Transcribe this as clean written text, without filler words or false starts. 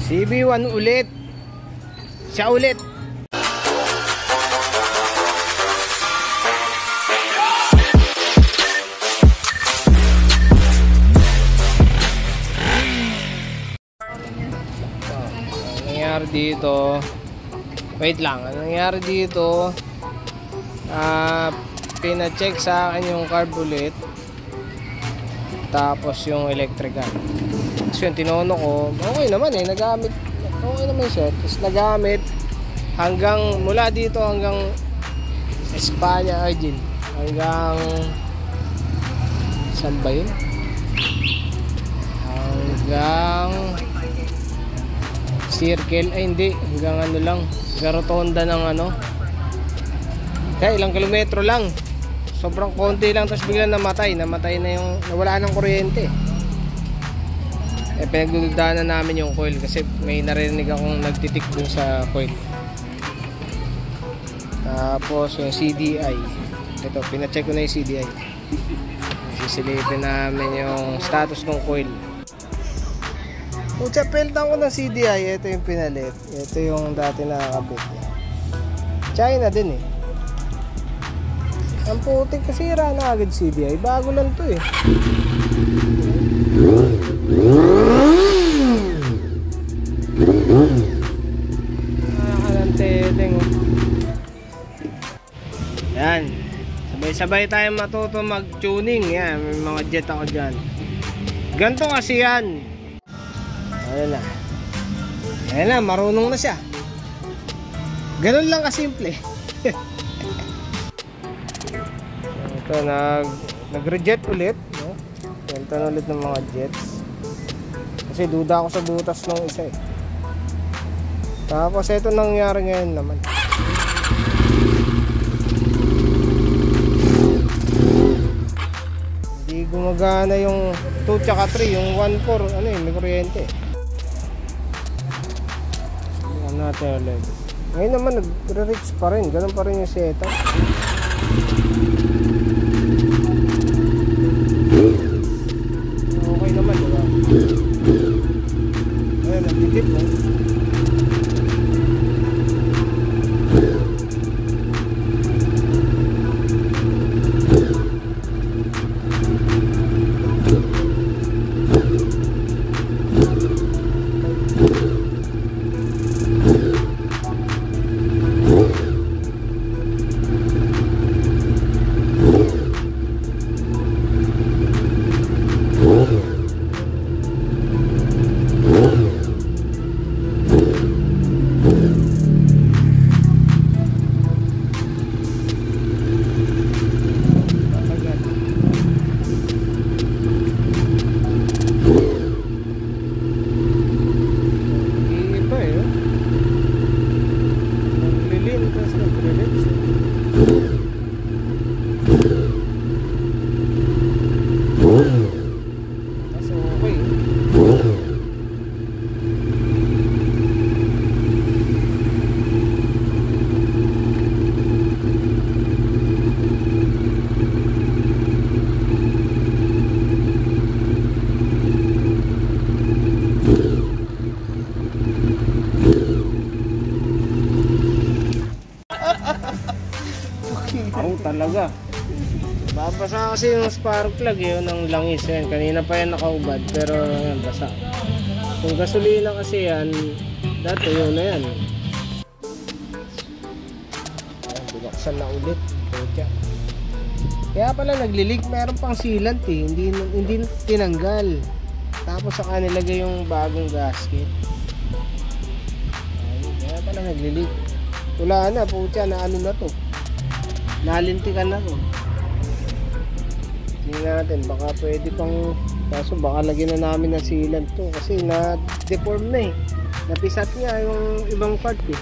CB1 ulit. Siya ulit. Ang nangyari dito, wait lang, ang nangyari dito, pina-check sa akin yung carb ulit, tapos yung electrical. So yung tinono ko, okay naman eh, nagamit, okay naman siya. Tapos nagamit hanggang mula dito hanggang Espanya, Argel, hanggang saan ba yun? Hanggang circle, ay hindi, hanggang ano lang, sa rotonda ng ano, kaya ilang kilometro lang, sobrang konti lang. Tapos biglang namatay na yung, nawala ng kuryente. Pinagdudugdahan na namin yung coil kasi may narinig akong nagtitik dun sa coil. Tapos yung CDI, ito pinacheck ko na yung CDI, sisilipin namin yung status ng coil. Pucha, peltan ko ng CDI. Ito yung pinalit, ito yung dati nakakabit niya. China din eh. Ang putik kasi sira na agad CDI, bago lang to eh. Teleng. Yan, sabay-sabay tayo matuto mag-tuning. Yan, may mga jet ako dyan. Ganto kasi yan. Ayan na. Ayan na, marunong na siya. Ganun lang kasimple. Ito, nag-reject ulit, no? Pentan ulit ng mga jets kasi duda ako sa butas ng isa eh. Tapos ito nangyari ngayon naman, hindi gumagana yung 2 tsaka 3, yung 1-4 ano eh, may kuryente. Ano natin ulit. Ngayon naman nagre-reach pa rin, ganun pa rin yung setup. Okay naman, diba? Ayan, nagtitip mo. Talaga babasa kasi yung spark plug yun ng langis yan. Kanina pa yan nakaubad pero yan, basa. Kung gasolina kasi yan dati yun na yan. Binaksan na ulit. Kaya pala naglilig, meron pang sealant eh, hindi tinanggal. Tapos saka nilagay yung bagong gasket. Kaya pala naglilig. Wala na, pucha, na ano na to, nalintikan na to. Tingnan natin, baka pwede pang, kaso baka lagyan na namin ng sealant to kasi na-deform na eh, napisat nga yung ibang part eh.